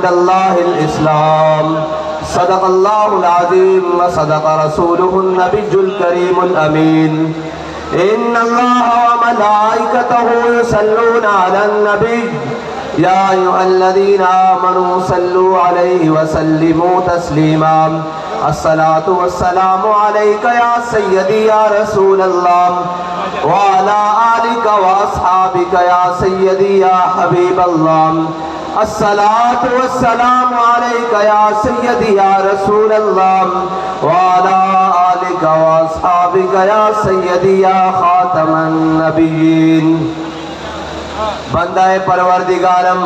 عند الله الإسلام. صدق الله العظيم وصدق رسوله النبي الكريم الأمين. إن الله وملائكته يصلون على النبي يا أيها الذين آمنوا صلوا عليه وسلموا تسليما. الصلاة والسلام عليك يا سيدي يا رسول الله وعلى آلك وأصحابك يا سيدي يا حبيب الله. الصلاة والسلام عليك يا سيدي يا رسول الله وعلى آلك وأصحابك يا سيدي يا خاتم النبيين. بندہ پروردگارم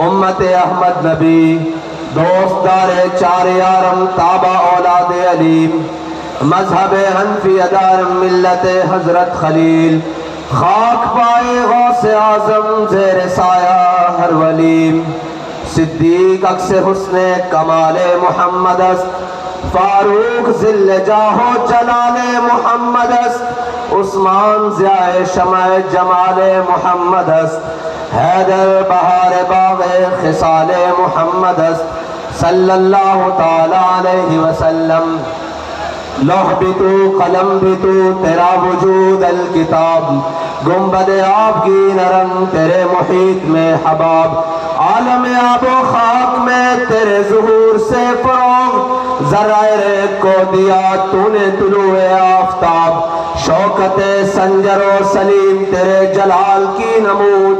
امت احمد نبی دوستدار چار یارم تابع اولاد علیم مذہب حنفی ادارم ملت حضرت خلیل خاک پائے غوث اعظم زیر سایہ ہر ولیم. صدیق عکس حسن کمال محمد است فاروق ذل جاہ و جلال محمد است عثمان ضیاء شمع جمال محمد است حیدر بہار باغ خصال محمد است صلی اللہ تعالی علیہ وسلم. لوح بھی تو قلم بھی تو تیرا وجود الکتاب گنبد آب کی نرم تیرے محیط میں حباب عالم آب و خاک میں تیرے ظہور سے فروغ ذرائع کو دیا تو نے طلوع آفتاب شوکت سنجر و سلیم تیرے جلال کی نمود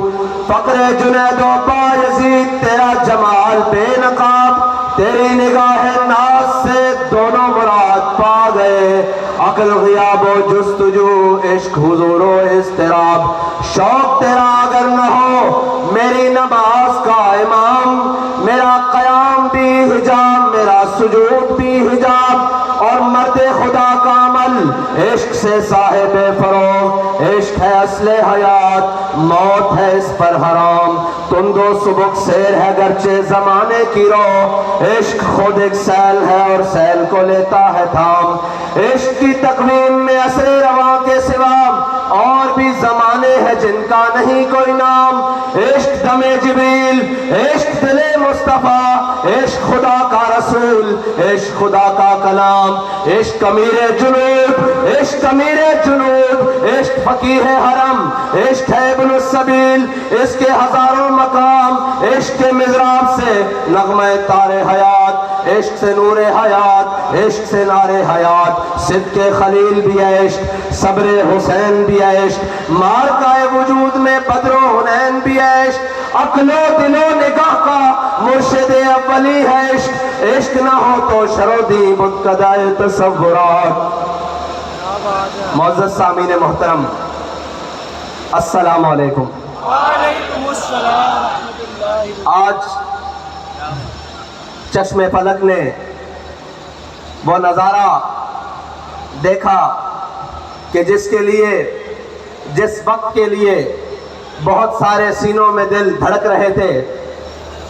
فقر جنید و بایزید تیرا جمال بے نقاب تیری نگاہ ناز سے دونوں مراد پا گئے عقل غیاب و جستجو عشق حضور و اضطراب. شوق تیرا اگر نہ ہو میری نماز کا امام میرا قیام بھی حجاب میرا سجود بھی حجاب اور مرد خدا کا عمل عشق سے صاحب فروغ عشق ہے اصل حیات موت ہے اس پر حرام. تند و سبک سیر ہے گرچہ زمانے کی رو عشق خود ایک سیل ہے اور سیل کو لیتا ہے تھام. عشق کی تقویم میں اثر رواں کے سوا اور بھی زمانے ہیں جن کا نہیں کوئی نام. عشق دم جبریل عشق دل مصطفیٰ عشق خدا کا رسول عشق خدا کا کلام عشق امیر جنوب عشق امیر جنوب عشق فقیہ حرم عشق ہے ابن السبیل اس کے ہزاروں مقام عشق کے مضراب سے نغمہ تار حیات عشق سے نور حیات عشق سے نار حیات صدق خلیل بھی ہے عشق صبر حسین بھی ہے عشق مارکہ وجود میں بدر و حنین بھی ہے عشق عقل و دل و نگاہ کا مرشد اولی ہے عشق عشق نہ ہو تو شرودی بت قدائے تصورات. معزز سامعین محترم السلام علیکم. وعلیکم السلام. آج چشم فلک نے وہ نظارہ دیکھا کہ جس کے لیے جس وقت کے لیے بہت سارے سینوں میں دل دھڑک رہے تھے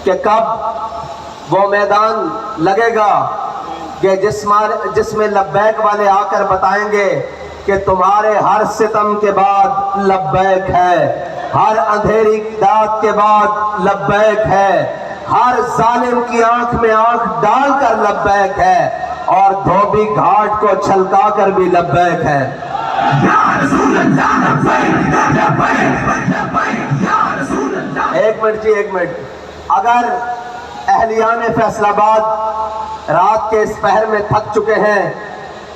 کہ کب وہ میدان لگے گا کہ جس میں لبیک والے آ کر بتائیں گے کہ تمہارے ہر ستم کے بعد لبیک ہے ہر اندھیری داد کے بعد لبیک ہے ہر ظالم کی آنکھ میں آنکھ ڈال کر لبیک ہے اور دھوبی گھاٹ کو چھلکا کر بھی لبیک ہے. ایک منٹ جی ایک منٹ. اگر اہلیان فیصل آباد رات کے اس پہر میں تھک چکے ہیں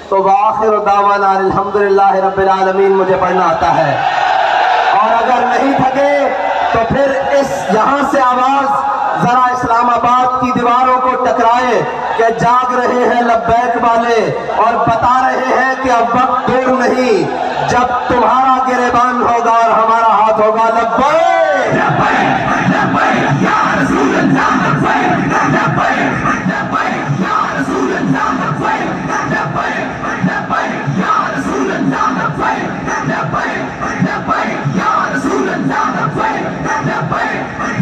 تو وآخر دعوانا الحمدللہ رب العالمین مجھے پڑھنا آتا ہے اور اگر نہیں تھکے تو پھر یہاں سے آواز ذرا اسلام آباد کی دیواروں کو ٹکرائے کہ جاگ رہے ہیں لبیک والے اور بتا رہے ہیں کہ اب وقت دور نہیں جب تمہارا گریبان ہوگا اور ہمارا ہاتھ ہوگا. لبیک لبیک یا رسول اللہ لبیک لبیک لبیک یا رسول اللہ لبیک لبیک لبیک یا رسول اللہ لبیک لبیک لبیک یا رسول اللہ لبیک لبیک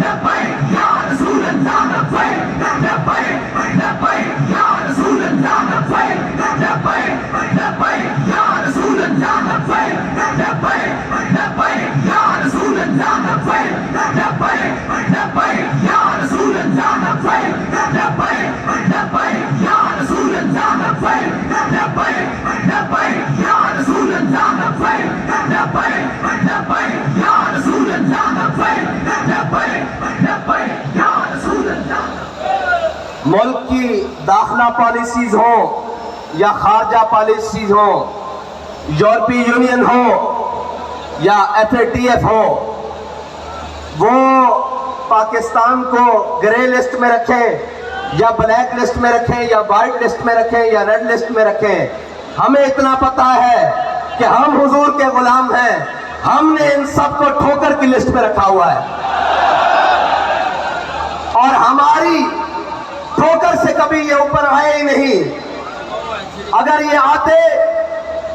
لبیک یا رسول اللہ لبیک لبیک لبیک یا رسول اللہ لبیک لبیک لبیک یا رسول اللہ لبیک لبیک لبیک یا رسول اللہ لبیک لبیک ملک کی داخلہ پالیسیز ہوں یا خارجہ پالیسیز ہوں، یورپی یونین ہو یا FATF ہو، وہ پاکستان کو گرے لسٹ میں رکھیں یا بلیک لسٹ میں رکھیں یا وائٹ لسٹ میں رکھیں یا ریڈ لسٹ میں رکھیں، ہمیں اتنا پتہ ہے کہ ہم حضور کے غلام ہیں. ہم نے ان سب کو ٹھوکر کی لسٹ پہ رکھا ہوا ہے، اور ہماری ٹھوکر سے کبھی یہ اوپر آئے ہی نہیں. اگر یہ آتے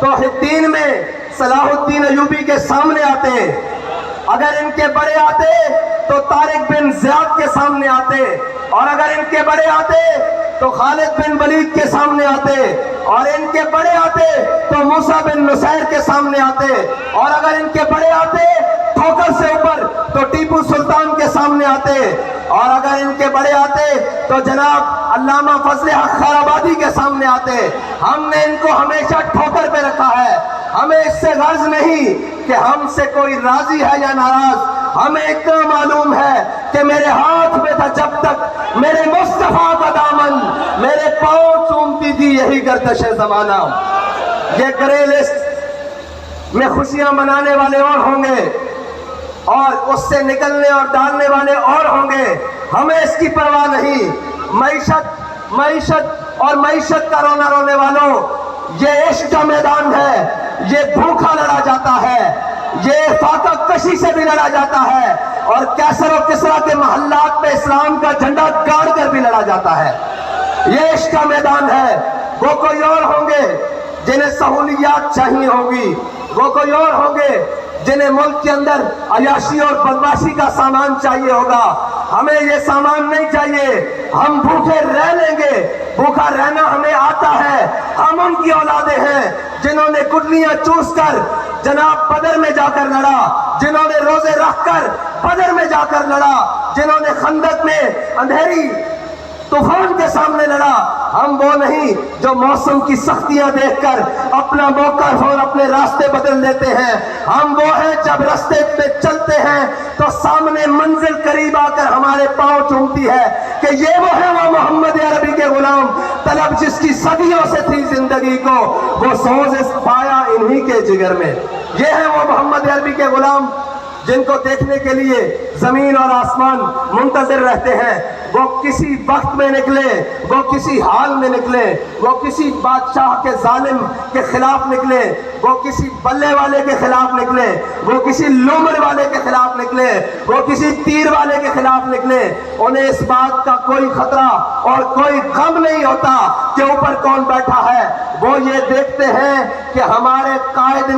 تو حدین میں صلاح الدین ایوبی کے سامنے آتے، اگر ان کے بڑے آتے تو طارق بن زیاد کے سامنے آتے، اور اگر ان کے بڑے آتے تو خالد بن ولید کے سامنے آتے، اور ان کے بڑے آتے تو موسیٰ بن نصیر کے سامنے آتے، اور اگر ان کے بڑے آتے ٹھوکر سے اوپر تو ٹیپو سلطان کے سامنے آتے، اور اگر ان کے بڑے آتے تو جناب علامہ فضل حق خیر آبادی کے سامنے آتے. ہم نے ان کو ہمیشہ ٹھوکر پہ رکھا ہے. ہمیں اس سے غرض نہیں کہ ہم سے کوئی راضی ہے یا ناراض. ہمیں اتنا معلوم ہے کہ میرے ہاتھ میں تھا جب تک میرے مصطفیٰ کا دامن، میرے پاؤں چومتی تھی یہی گردش زمانہ. یہ گرے لسٹ میں خوشیاں منانے والے اور ہوں گے، اور اس سے نکلنے اور ڈالنے والے اور ہوں گے. ہمیں اس کی پرواہ نہیں. معیشت کا رونا رونے والوں، یہ عشق کا میدان ہے. یہ بھوکا لڑا جاتا ہے، یہ فاقہ کشی سے بھی لڑا جاتا ہے، اور کیسر و کسرا کے محلات پہ اسلام کا جھنڈا گاڑ کر بھی لڑا جاتا ہے. یہ عشق کا میدان ہے. وہ کوئی اور ہوں گے جنہیں سہولیات چاہیے ہوں گی، وہ کوئی اور ہوں گے جنہیں ملک کے اندر عیاشی اور بدمعاشی کا سامان چاہیے ہوگا. ہمیں یہ سامان نہیں چاہیے. ہم بھوکے رہ لیں گے، بھوکا رہنا ہمیں آتا ہے. ہم ان کی اولادیں ہیں جنہوں نے گٹلیاں چوس کر جناب بدر میں جا کر لڑا، جنہوں نے روزے رکھ کر بدر میں جا کر لڑا، جنہوں نے خندق میں اندھیری طوفان کے سامنے لڑا. ہم وہ نہیں جو موسم کی سختیاں دیکھ کر اپنا موقف اور اپنے راستے بدل دیتے ہیں. ہم وہ ہیں جب راستے پہ چلتے ہیں تو سامنے منزل قریب آ کر ہمارے پاؤں چومتی ہے کہ یہ وہ ہے، وہ محمد عربی کے غلام طلب جس کی صدیوں سے تھی زندگی کو، وہ سوز پایا انہی کے جگر میں. یہ ہے وہ محمد عربی کے غلام جن کو دیکھنے کے لیے زمین اور آسمان منتظر رہتے ہیں. وہ کسی وقت میں نکلے، وہ کسی حال میں نکلے، وہ کسی بادشاہ کے ظالم کے خلاف نکلے، وہ کسی بلے والے کے خلاف نکلے، وہ کسی لومڑ والے کے خلاف نکلے، وہ کسی تیر والے کے خلاف نکلے. انہیں اس بات کا کوئی خطرہ اور کوئی غم نہیں ہوتا کہ اوپر کون بیٹھا ہے. وہ یہ دیکھتے ہیں کہ ہمارے قائد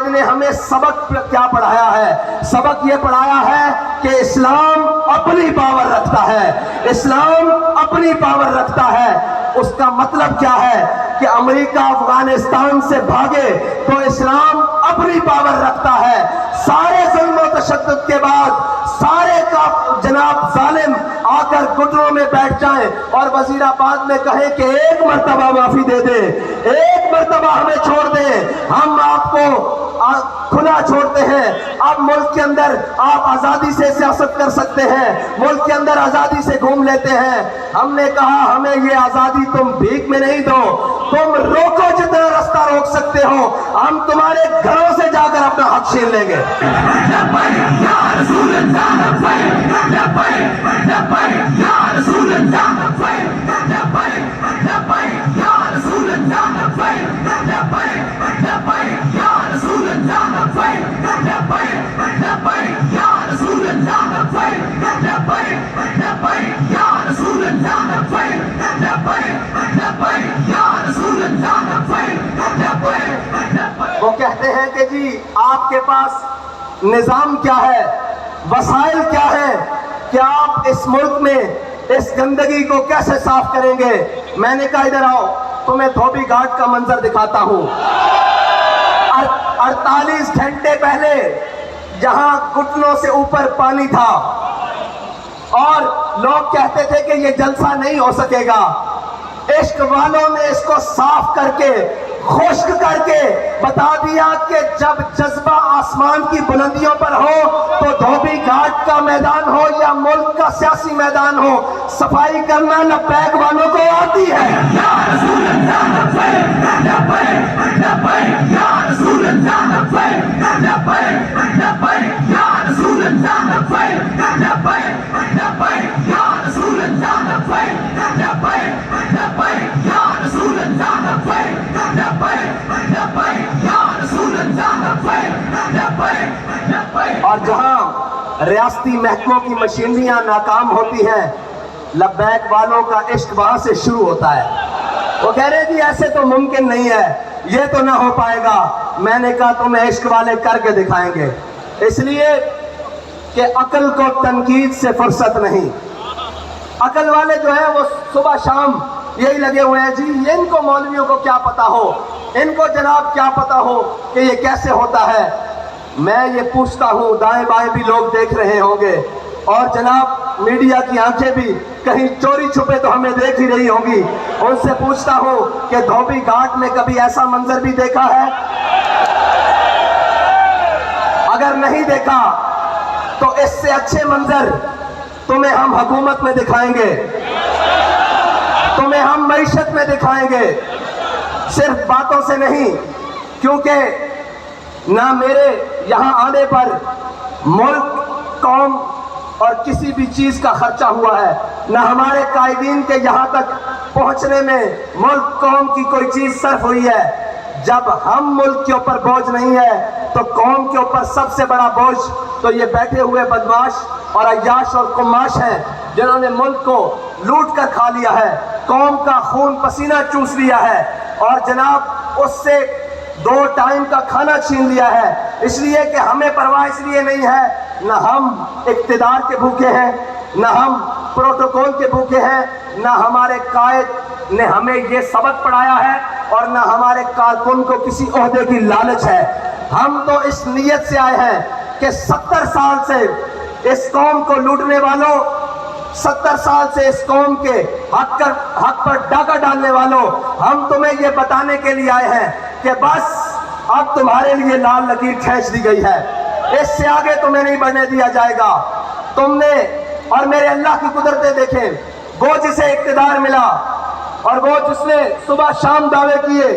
نے ہمیں سبق کیا پڑھایا ہے. سبق یہ پڑھایا ہے کہ اسلام اپنی پاور رکھتا ہے، اسلام اپنی پاور رکھتا ہے. اس کا مطلب کیا ہے کہ امریکہ افغانستان سے بھاگے تو اسلام اپنی پاور رکھتا ہے. سارے ظلم و تشدد کے بعد سارے کا جناب ظالم آ کر گھٹنوں میں بیٹھ جائیں اور وزیر آباد میں کہیں کہ ایک مرتبہ معافی دے دیں، ایک مرتبہ ہمیں چھوڑ دیں، ہم آپ کو کھلا چھوڑتے ہیں. اب ملک کے اندر آپ آزادی سے سیاست کر سکتے ہیں، ملک کے اندر آزادی سے گھوم لیتے ہیں. ہم نے کہا ہمیں یہ آزادی تم بھیک میں نہیں دو، تم روکو جتنا راستہ روک سکتے ہو، ہم تمہارے گھروں سے جا کر اپنا حق چھین لیں گے. وہ کہتے ہیں کہ جی آپ کے پاس نظام کیا ہے، وسائل کیا ہے کہ آپ اس ملک میں اس گندگی کو کیسے صاف کریں گے. میں نے کہا ادھر آؤ، تمہیں دھوبی گھاٹ کا منظر دکھاتا ہوں. 48 گھنٹے پہلے جہاں گھٹنوں سے اوپر پانی تھا اور لوگ کہتے تھے کہ یہ جلسہ نہیں ہو سکے گا، عشق والوں نے اس کو صاف کر کے خشک کر کے بتا دیا کہ جب جذبہ آسمان کی بلندیوں پر ہو تو دھوبی گھاٹ کا میدان ہو یا ملک کا سیاسی میدان ہو، صفائی کرنا لبیک والوں کو آتی ہے۔ اور جہاں ریاستی محکموں کی مشینریاں ناکام ہوتی ہیں، لبیک والوں کا عشق وہاں سے شروع ہوتا ہے۔ وہ کہہ رہے جی ایسے تو ممکن نہیں ہے، یہ تو نہ ہو پائے گا۔ میں نے کہا تمہیں عشق والے کر کے دکھائیں گے، اس لیے کہ عقل کو تنقید سے فرصت نہیں۔ عقل والے جو ہیں وہ صبح شام یہی لگے ہوئے ہیں جی ان کو مولویوں کو کیا پتا ہو، ان کو جناب کیا پتا ہو کہ یہ کیسے ہوتا ہے۔ میں یہ پوچھتا ہوں، دائیں بائیں بھی لوگ دیکھ رہے ہوں گے اور جناب میڈیا کی آنکھیں بھی کہیں چوری چھپے تو ہمیں دیکھ ہی رہی ہوں گی، ان سے پوچھتا ہوں کہ دھوبی گھاٹ میں کبھی ایسا منظر بھی دیکھا ہے؟ اگر نہیں دیکھا تو اس سے اچھے منظر تمہیں ہم حکومت میں دکھائیں گے، تمہیں ہم معیشت میں دکھائیں گے، صرف باتوں سے نہیں، کیونکہ نہ میرے یہاں آنے پر ملک، قوم اور کسی بھی چیز کا خرچہ ہوا ہے، نہ ہمارے قائدین کے یہاں تک پہنچنے میں ملک، قوم کی کوئی چیز صرف ہوئی ہے۔ جب ہم ملک کے اوپر بوجھ نہیں ہے تو قوم کے اوپر سب سے بڑا بوجھ تو یہ بیٹھے ہوئے بدماش اور عیاش اور قماش ہیں، جنہوں نے ملک کو لوٹ کر کھا لیا ہے، قوم کا خون پسینہ چوس لیا ہے اور جناب اس سے 2 ٹائم کا کھانا چھین لیا ہے۔ اس لیے کہ ہمیں پرواہ اس لیے نہیں ہے، نہ ہم اقتدار کے بھوکے ہیں، نہ ہم پروٹوکول کے بھوکے ہیں، نہ ہمارے قائد نے ہمیں یہ سبق پڑھایا ہے اور نہ ہمارے کارکن کو کسی عہدے کی لالچ ہے۔ ہم تو اس نیت سے آئے ہیں کہ 70 سال سے اس قوم کو لوٹنے والوں، 70 سال سے اس قوم کے حق پر ڈاکہ ڈالنے والوں، ہم تمہیں یہ بتانے کے لیے آئے ہیں کہ بس اب تمہارے لیے لال لکیر کھینچ دی گئی ہے، اس سے آگے تمہیں نہیں بڑھنے دیا جائے گا۔ تم نے اور میرے اللہ کی قدرتیں دیکھیں، وہ جسے اقتدار ملا اور وہ جس نے صبح شام دعوے کیے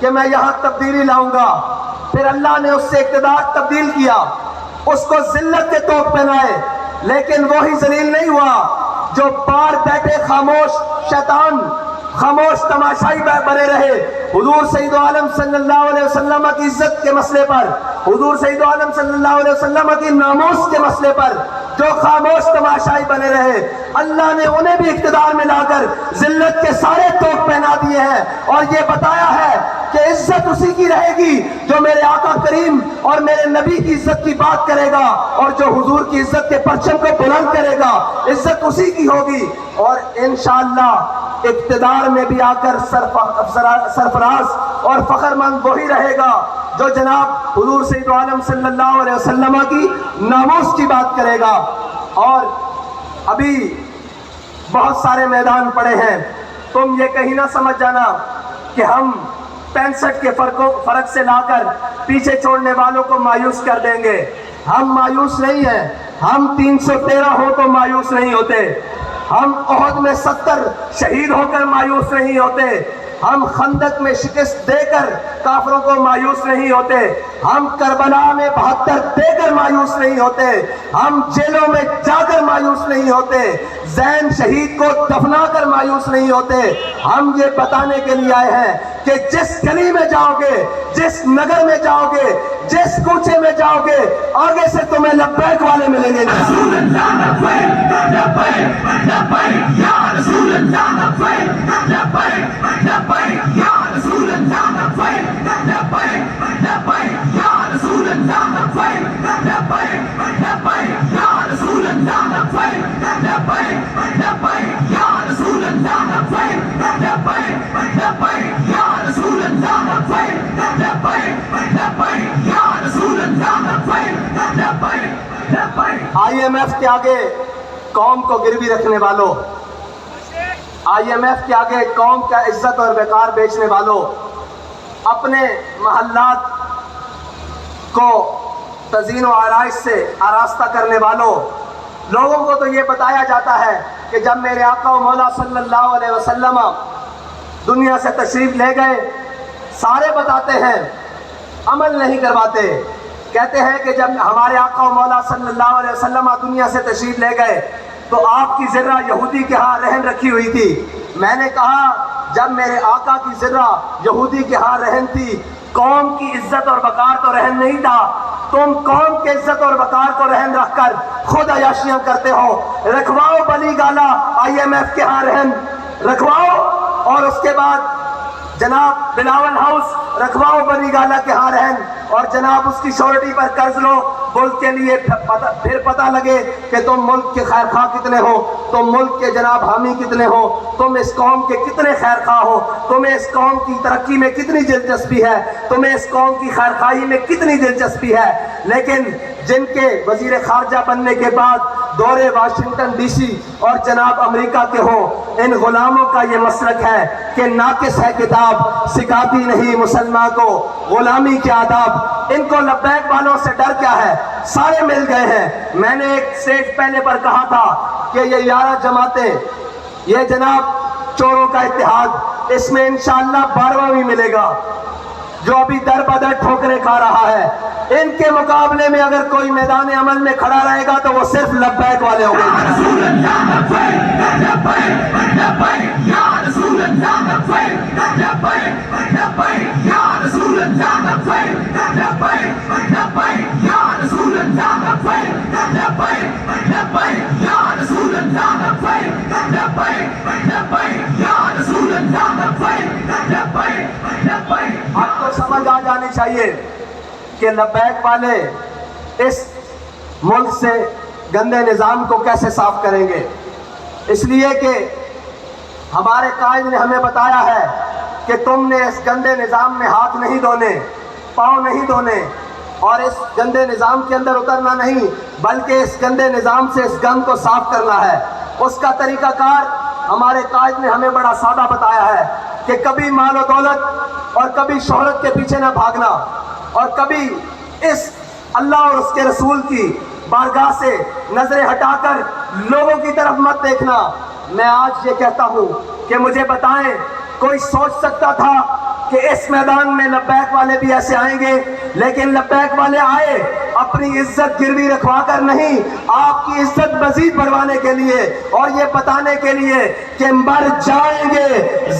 کہ میں یہاں تبدیلی لاؤں گا، پھر اللہ نے اس سے اقتدار تبدیل کیا، اس کو ذلت کے طوق پہنائے، لیکن وہی ذلیل نہیں ہوا جو پار بیٹھے خاموش شیطان، خاموش تماشائی بنے رہے۔ حضور سید عالم صلی اللہ علیہ وسلم کی عزت کے مسئلے پر، حضور سید عالم صلی اللہ علیہ وسلم کی ناموس کے مسئلے پر جو خاموش تماشائی بنے رہے، اللہ نے انہیں بھی اقتدار میں لا کر ذلت کے سارے طوق پہنا دیے ہیں اور یہ بتایا ہے کہ عزت اسی کی رہے گی جو میرے آقا کریم اور میرے نبی کی عزت کی بات کرے گا اور جو حضور کی عزت کے پرچم کو بلند کرے گا، عزت اسی کی ہوگی اور انشاءاللہ اقتدار میں بھی آ کر سرفراز اور فخر مند وہی رہے گا جو جناب حضور سید عالم صلی اللہ علیہ وسلم کی ناموس کی بات کرے گا۔ اور ابھی بہت سارے میدان پڑے ہیں، تم یہ کہیں نہ سمجھ جانا کہ ہم 65 کے فرق سے لا کر پیچھے چھوڑنے والوں کو مایوس کر دیں گے۔ ہم مایوس نہیں ہیں، ہم 313 ہو تو مایوس نہیں ہوتے، ہم احد میں 70 شہید ہو کر مایوس نہیں ہوتے، ہم خندق میں شکست دے کر کافروں کو مایوس نہیں ہوتے، ہم کربلا میں 72 دے کر مایوس نہیں ہوتے، ہم جیلوں میں جا کر مایوس نہیں ہوتے، زین شہید کو دفنا کر مایوس نہیں ہوتے۔ ہم یہ بتانے کے لیے آئے ہیں کہ جس گلی میں جاؤ گے، جس نگر میں جاؤ گے، جس کوچے میں جاؤ گے، آگے سے تمہیں لبیک والے ملیں گے۔ رسول اللہ لبیک لبیک لبیک یا رسول اللہ لبیک لبیک لبیک یا رسول اللہ لبیک لبیک لبیک یا رسول اللہ لبیک لبیک لبیک یا رسول اللہ لبیک لبیک لبیک یا رسول اللہ لبیک لبیک لبیک یا رسول اللہ لبیک لبیک لبیک یا رسول اللہ لبیک لبیک لبیک۔ آئی ایم ایف کے آگے قوم کو گروی رکھنے والوں، آئی ایم ایف کے آگے قوم کا عزت اور وقار بیچنے والوں، اپنے محلات کو تزئین و آرائش سے آراستہ کرنے والوں لوگوں کو تو یہ بتایا جاتا ہے کہ جب میرے آقا و مولا صلی اللہ علیہ وسلم دنیا سے تشریف لے گئے، سارے بتاتے ہیں، عمل نہیں کرواتے، کہتے ہیں کہ جب ہمارے آقا و مولا صلی اللہ علیہ وسلم دنیا سے تشریف لے گئے تو آپ کی ذرہ یہودی کے ہاں رہن رکھی ہوئی تھی۔ میں نے کہا جب میرے آقا کی ذرہ یہودی کے ہاں رہن تھی، قوم کی عزت اور وقار تو رہن نہیں تھا، تم قوم کے عزت اور وقار کو رہن رکھ کر خود عیاشیاں کرتے ہو۔ رکھواؤ بلی گالا IMF کے ہاں رہن رکھواؤ، اور اس کے بعد جناب بلاول ہاؤس رکھواؤ بلی گالا کے ہاں رہن، اور جناب اس کی شورٹی پر قرض لو ملک کے لیے، پھر پتہ لگے کہ تم ملک کے خیر خواہ کتنے ہو، تم ملک کے جناب حامی کتنے ہو، تم اس قوم کے کتنے خیر خواہ ہو، تمہیں اس قوم کی ترقی میں کتنی دلچسپی ہے، تمہیں اس قوم کی خیر خواہی میں کتنی دلچسپی ہے۔ لیکن جن کے وزیر خارجہ بننے کے بعد دورے واشنگٹن ڈی سی اور جناب امریکہ کے ہوں، ان غلاموں کا یہ مسلک ہے کہ ناقص ہے کتاب، سکھاتی نہیں مسلمان کو غلامی کے آداب۔ ان کو لبیک والوں سے ڈر کیا ہے؟ سارے مل گئے ہیں۔ میں نے ایک سٹیج پہلے پر کہا تھا کہ یہ 11 جماعتیں، یہ جناب چوروں کا اتحاد، اس میں انشاءاللہ 12واں بھی ملے گا جو ابھی در بدر ٹھوکریں کھا رہا ہے۔ ان کے مقابلے میں اگر کوئی میدان عمل میں کھڑا رہے گا تو وہ صرف لبیک والے ہوں گے۔ اب تو سمجھ آ جانی چاہیے کہ لبیک والے اس ملک سے گندے نظام کو کیسے صاف کریں گے، اس لیے کہ ہمارے قائد نے ہمیں بتایا ہے کہ تم نے اس گندے نظام میں ہاتھ نہیں دھونے، پاؤں نہیں دھونے، اور اس گندے نظام کے اندر اترنا نہیں، بلکہ اس گندے نظام سے اس گند کو صاف کرنا ہے۔ اس کا طریقہ کار ہمارے قائد نے ہمیں بڑا سادہ بتایا ہے کہ کبھی مال و دولت اور کبھی شہرت کے پیچھے نہ بھاگنا، اور کبھی اس اللہ اور اس کے رسول کی بارگاہ سے نظریں ہٹا کر لوگوں کی طرف مت دیکھنا۔ میں آج یہ کہتا ہوں کہ مجھے بتائیں کوئی سوچ سکتا تھا کہ اس میدان میں لبیک والے بھی ایسے آئیں گے؟ لیکن لبیک والے آئے اپنی عزت گروی رکھوا کر نہیں، آپ کی عزت مزید بڑھوانے کے لیے، اور یہ بتانے کے لیے کہ مر جائیں گے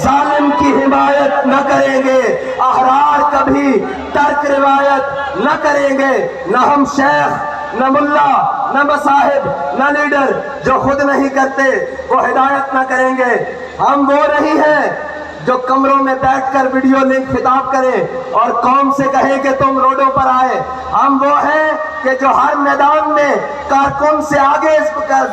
ظالم کی حمایت نہ کریں گے، احرار کبھی ترک روایت نہ کریں گے۔ نہ ہم شیخ، نہ ملا، نہ مصاحب، نہ لیڈر جو خود نہیں کرتے وہ ہدایت نہ کریں گے۔ ہم وہ نہیں ہیں جو کمروں میں بیٹھ کر ویڈیو لنک خطاب کریں اور قوم سے کہیں کہ تم روڈوں پر آئے۔ ہم وہ ہیں کہ جو ہر میدان میں کارکن سے آگے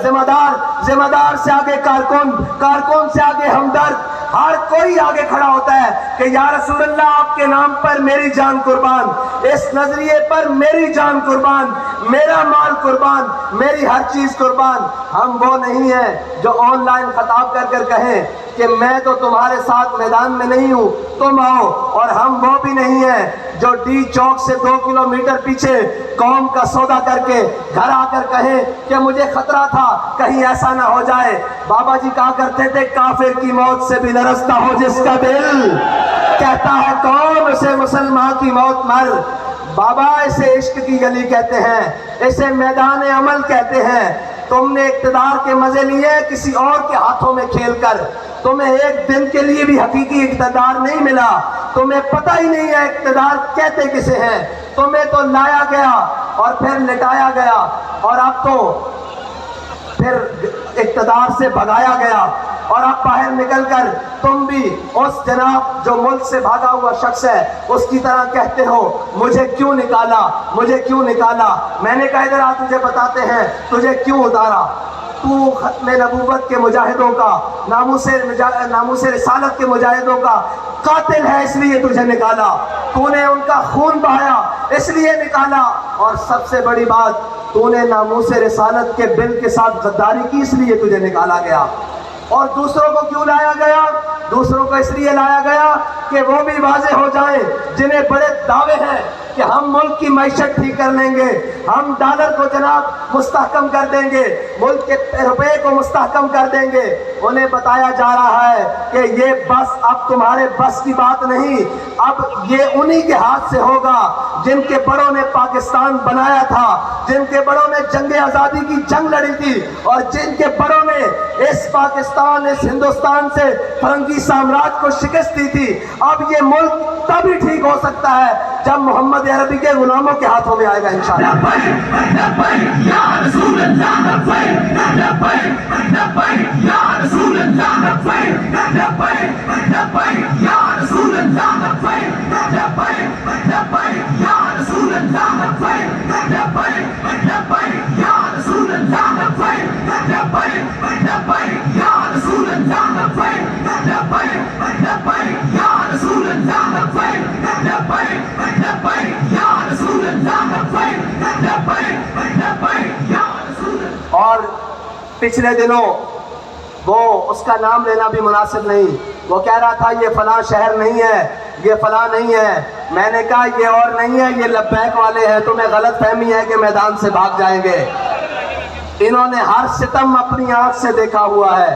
ذمہ دار سے آگے کارکن سے آگے ہمدرد، ہر کوئی آگے کھڑا ہوتا ہے کہ یا رسول اللہ آپ کے نام پر میری جان قربان، اس نظریے پر میری جان قربان، میرا مال قربان، میری ہر چیز قربان۔ ہم وہ نہیں ہیں جو آن لائن خطاب کر کر کہیں کہ میں تو تمہارے ساتھ میدان میں نہیں ہوں، تم آؤ، اور ہم وہ بھی نہیں ہیں جو ڈی چوک سے 2 کلومیٹر پیچھے قوم کا سودا کر کے گھر آ کر کہیں کہ مجھے خطرہ تھا کہیں ایسا نہ ہو جائے۔ بابا جی کہا کرتے تھے کافر کی موت سے بھی لرزتا ہو جس کا دل، کہتا ہے کون اسے مسلمان کی موت مر۔ بابا اسے عشق کی گلی کہتے ہیں، اسے میدان عمل کہتے ہیں۔ تم نے اقتدار کے مزے لیے کسی اور کے ہاتھوں میں کھیل کر، تمہیں ایک دن کے لیے بھی حقیقی اقتدار نہیں ملا، تمہیں پتہ ہی نہیں ہے اقتدار کہتے کسے ہیں۔ تمہیں تو لایا گیا اور پھر لٹایا گیا، اور اب تو پھر اقتدار سے بھگایا گیا، اور اب باہر نکل کر تم بھی اس جناب جو ملک سے بھاگا ہوا شخص ہے اس کی طرح کہتے ہو مجھے کیوں نکالا، مجھے کیوں نکالا۔ میں نے کہا ادھر آ، تجھے بتاتے ہیں تجھے کیوں اتارا۔ تو ختم نبوت کے مجاہدوں کا، ناموس رسالت کے مجاہدوں کا قاتل ہے، اس لیے تجھے نکالا۔ تو نے ان کا خون بہایا اس لیے نکالا، اور سب سے بڑی بات تو نے ناموس رسالت کے بل کے ساتھ غداری کی اس لیے تجھے نکالا گیا۔ اور دوسروں کو کیوں لایا گیا؟ دوسروں کو اس لیے لایا گیا کہ وہ بھی واضح ہو جائیں جنہیں بڑے دعوے ہیں کہ ہم ملک کی معیشت ٹھیک کر لیں گے، ہم ڈالر کو جناب مستحکم کر دیں گے، ملک کے روپے کو مستحکم کر دیں گے۔ انہیں بتایا جا رہا ہے کہ یہ بس اب تمہارے بس کی بات نہیں، اب یہ انہی کے ہاتھ سے ہوگا جن کے بڑوں نے پاکستان بنایا تھا، جن کے بڑوں نے جنگ آزادی کی جنگ لڑی تھی، اور جن کے بڑوں نے اس پاکستان، اس ہندوستان سے فرنگی سامراج کو شکست دی تھی۔ اب یہ ملک تب ہی ٹھیک ہو سکتا ہے جب محمد عربی کے غلاموں کے ہاتھوں میں آئے گا انشاءاللہ۔ اور پچھلے دنوں وہ اس کا نام لینا بھی مناسب نہیں، وہ کہہ رہا تھا یہ فلاں شہر نہیں ہے، یہ فلاں نہیں ہے۔ میں نے کہا یہ اور نہیں ہے، یہ لبیک والے ہیں، تمہیں غلط فہمی ہے کہ میدان سے بھاگ جائیں گے۔ انہوں نے ہر ستم اپنی آنکھ سے دیکھا ہوا ہے،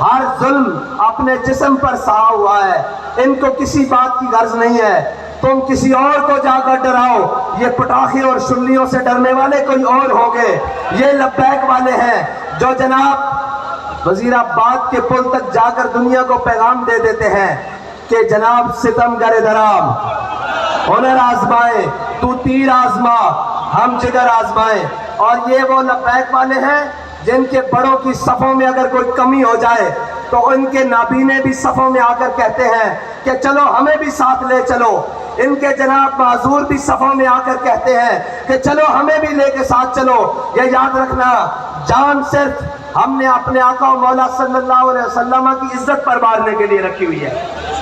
ہر ظلم اپنے جسم پر سہا ہوا ہے، ان کو کسی بات کی غرض نہیں ہے۔ تم کسی اور کو جا کر ڈراؤ، یہ پٹاخے اور شلیوں سے ڈرنے والے کوئی اور ہوگے۔ یہ لبیک والے ہیں جو جناب وزیر آباد کے پل تک جا کر دنیا کو پیغام دے دیتے ہیں کہ جناب ستم گر درام، ہنر آزمائے، تو تیر آزما، ہم جگر آزمائیں۔ اور یہ وہ لبیک والے ہیں جن کے بڑوں کی صفوں میں اگر کوئی کمی ہو جائے تو ان کے نابینے بھی صفوں میں آ کر کہتے ہیں کہ چلو ہمیں بھی ساتھ لے چلو۔ ان کے جناب معذور بھی صفوں میں آ کر کہتے ہیں کہ چلو ہمیں بھی لے کے ساتھ چلو۔ یہ یاد رکھنا، جان صرف ہم نے اپنے آقا و مولا صلی اللہ علیہ وسلم کی عزت پر مارنے کے لیے رکھی ہوئی ہے،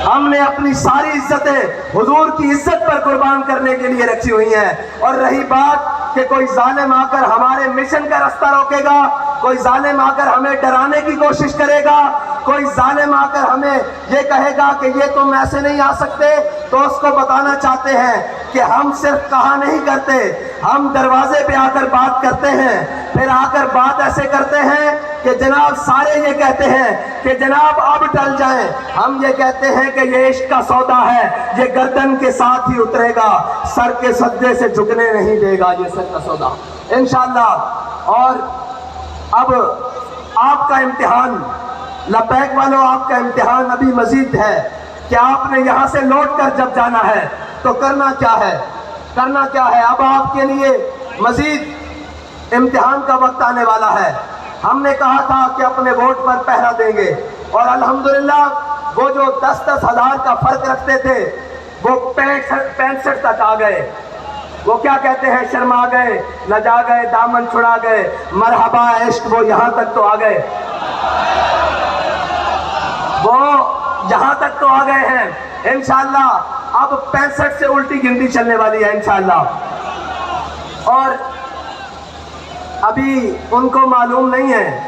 ہم نے اپنی ساری عزتیں حضور کی عزت پر قربان کرنے کے لیے رکھی ہوئی ہیں۔ اور رہی بات کہ کوئی ظالم آ کر ہمارے مشن کا رستہ روکے گا، کوئی ظالم آ کر ہمیں ڈرانے کی کوشش کرے گا، کوئی ظالم آ کر ہمیں یہ کہے گا کہ یہ تم ایسے نہیں آ سکتے، تو اس کو بتانا چاہتے ہیں کہ ہم صرف کہا نہیں کرتے، ہم دروازے پہ آ کر بات کرتے ہیں، پھر آ کر بات ایسے کرتے ہیں کہ جناب سارے یہ کہتے ہیں کہ جناب اب ٹل جائیں۔ ہم یہ کہتے ہیں کہ یہ عشق کا سودا ہے، یہ گردن کے ساتھ ہی اترے گا، سر کے سجدے سے جھکنے نہیں دے گا یہ سر کا سودا انشاءاللہ۔ اور اب آپ کا امتحان، لبیک والوں، آپ کا امتحان ابھی مزید ہے کہ آپ نے یہاں سے لوٹ کر جب جانا ہے تو کرنا کیا ہے، کرنا کیا ہے۔ اب آپ کے لیے مزید امتحان کا وقت آنے والا ہے۔ ہم نے کہا تھا کہ اپنے ووٹ پر پہرا دیں گے، اور الحمدللہ وہ جو 10-10 ہزار کا فرق رکھتے تھے وہ 65 تک آ گئے۔ وہ کیا کہتے ہیں، شرما گئے، لجا گئے، دامن چھڑا گئے، مرحبا عشق، وہ یہاں تک تو آ گئے، وہ یہاں تک تو آ گئے ہیں انشاءاللہ۔ اب 65 سے الٹی گنتی چلنے والی ہے انشاءاللہ۔ اور ابھی ان کو معلوم نہیں ہے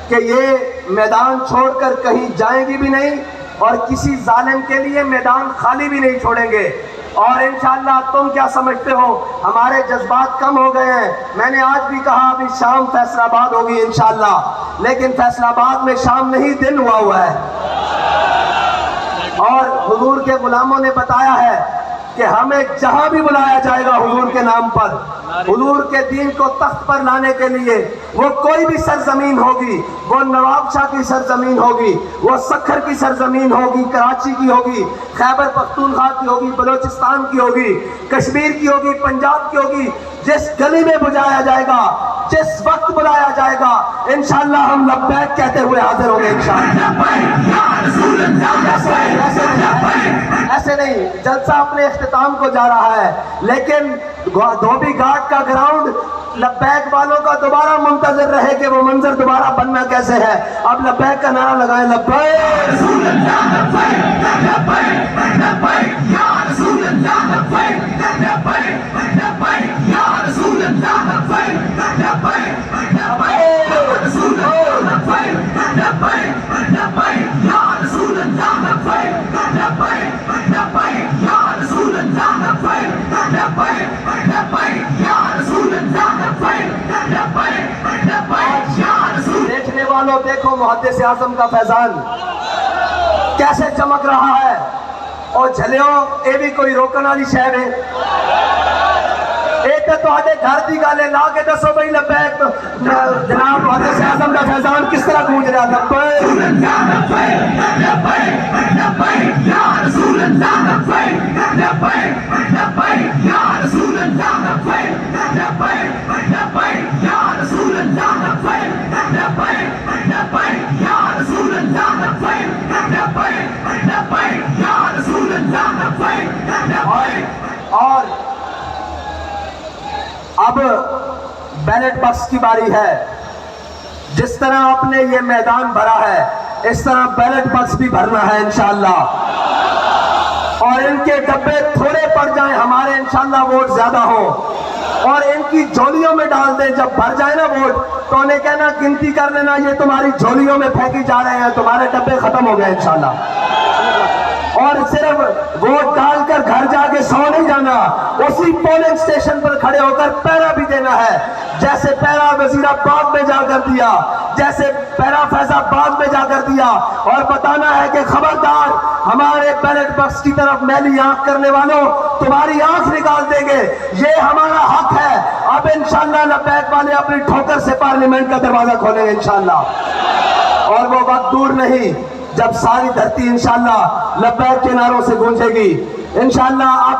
کہ یہ میدان چھوڑ کر کہیں جائیں گی بھی نہیں، اور کسی ظالم کے لیے میدان خالی بھی نہیں چھوڑیں گے۔ اور انشاءاللہ تم کیا سمجھتے ہو، ہمارے جذبات کم ہو گئے ہیں۔ میں نے آج بھی کہا ابھی شام فیصل آباد ہوگی انشاءاللہ، لیکن فیصل آباد میں شام نہیں دن ہوا ہے۔ اور حضور کے غلاموں نے بتایا ہے کہ ہمیں جہاں بھی بلایا جائے گا حضور کے نام پر، حضور کے دین کو تخت پر لانے کے لیے، وہ کوئی بھی سرزمین ہوگی، وہ نواب شاہ کی سرزمین ہوگی، وہ سکھر کی سرزمین ہوگی، کراچی کی ہوگی، خیبر پختونخوا کی ہوگی، بلوچستان کی ہوگی، کشمیر کی ہوگی، پنجاب کی ہوگی، جس گلی میں بجایا جائے گا، جس وقت بلایا جائے گا، انشاءاللہ ہم لبیک کہتے ہوئے حاضر ہوں گے انشاءاللہ۔ ایسے نہیں، جلسہ اپنے اختتام کو جا رہا ہے، لیکن دھوبی گھاٹ کا گراؤنڈ لبیک والوں کا دوبارہ منتظر رہے کہ وہ منظر دوبارہ بننا کیسے ہے۔ اب لبیک کا نعرہ لگائیں، لبیک رسول اللہ، لبیک لبیک لبیک یا رسول اللہ، لبیک لبیک لبیک یا رسول اللہ، لبیک لبیک لبیک یا رسول اللہ، لبیک لبیک چلو دیکھو محدث اعظم کا فیضان کیسے چمک رہا ہے، اور جھلیو یہ بھی کوئی روکن والی شہر ہے؟ ایک تو آدھے گھر دی گالے لا کے دسو بھائی لبیک جناب محدث اعظم کا فیضان کس طرح گونج رہا تھا؟ اور اب بیلٹ باکس کی باری ہے. جس طرح آپ نے یہ میدان بھرا ہے اس طرح بیلٹ باکس بھی بھرنا ہے انشاءاللہ، اور ان کے ڈبے تھوڑے پڑ جائیں، ہمارے انشاءاللہ ووٹ زیادہ ہوں، اور ان کی جھولیوں میں ڈال دیں. جب بھر جائے نا ووٹ تو انہیں کہنا گنتی کر لینا، یہ تمہاری جھولیوں میں پھینکی جا رہے ہیں، تمہارے ڈبے ختم ہو گئے انشاءاللہ. اور صرف ووٹ ڈال کر گھر جا کے سو نہیں جانا، اسی پولنگ سٹیشن پر کھڑے ہو کر پیرا بھی دینا ہے، جیسے پیرا وزیر آباد میں جا کر دیا، جیسے پیرا فیض آباد میں جا کر دیا، اور بتانا ہے کہ خبردار ہمارے بیلٹ باکس کی طرف میلی آنکھ کرنے والوں تمہاری آنکھ نکال دیں گے، یہ ہمارا حق ہے. اب انشاءاللہ لبیک والے اپنی ٹھوکر سے پارلیمنٹ کا دروازہ کھولیں گے انشاءاللہ، اور وہ وقت دور نہیں جب ساری دھرتی انشاءاللہ لبیک کے نعروں سے گونجے گی. انشاءاللہ اب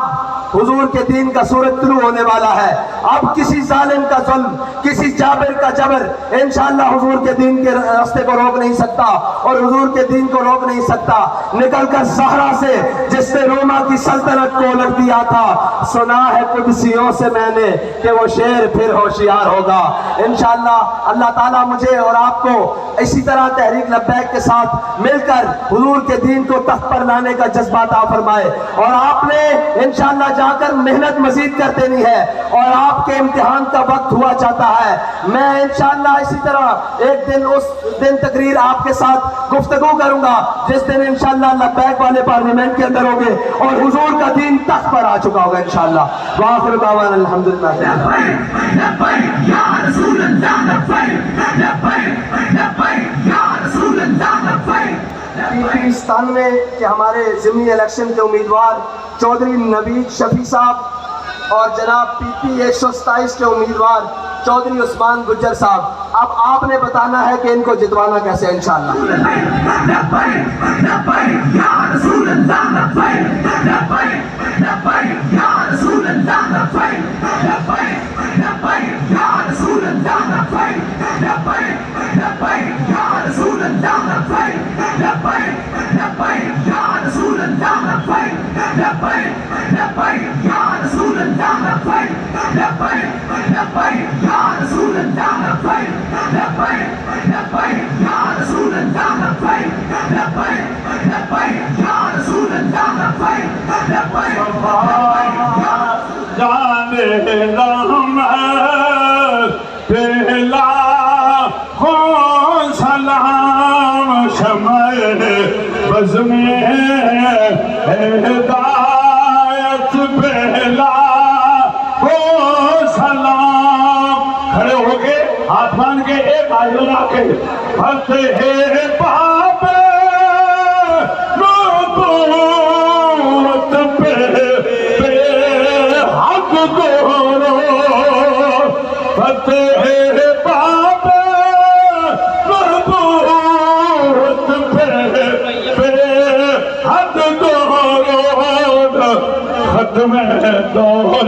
حضور کے دین کا سورج طلوع ہونے والا ہے. اب کسی ظالم کا ظلم، کسی جابر کا جبر انشاءاللہ حضور کے دین کے راستے کو روک نہیں سکتا، اور حضور کے دین کو روک نہیں سکتا. نکل کر صحرا سے جس نے روما کی سلطنت کو الٹ دیا تھا، سنا ہے قدسیوں سے میں نے کہ وہ شیر پھر ہوشیار ہوگا. انشاءاللہ اللہ تعالیٰ مجھے اور آپ کو اسی طرح تحریک لبیک کے ساتھ مل کر حضور کے دین کو تخت پر لانے کا جذبہ عطا فرمائے. اور آپ نے انشاءاللہ جا کر محنت مزید کر دینی ہے، اور آپ کے امتحان کا وقت ہوا چاہتا ہے. میں انشاءاللہ اسی طرح ایک دن اس دن تقریر آپ کے ساتھ گفتگو کروں گا جس دن انشاءاللہ لبیک والے پارلیمنٹ کے اندر ہوگے اور حضور کا دین تخت پر آ چکا ہوگا انشاءاللہ. وآخر دعوانا الحمدللہ. پی 97 کے ہمارے ضمنی الیکشن کے امیدوار چودھری نوید شفیع صاحب اور جناب پی 127 کے امیدوار چودھری عثمان گجر صاحب، اب آپ نے بتانا ہے کہ ان کو جتوانا کیسے انشاءاللہ. سلام شمع بز میں ہدایت پہلا ہو سلام. کھڑے ہو کے ہاتھ مان کے ایک آج بنا کے فتح باب نبوت پہ حق گورو، فتح باب نبوت پہ حق گورو، ختم دور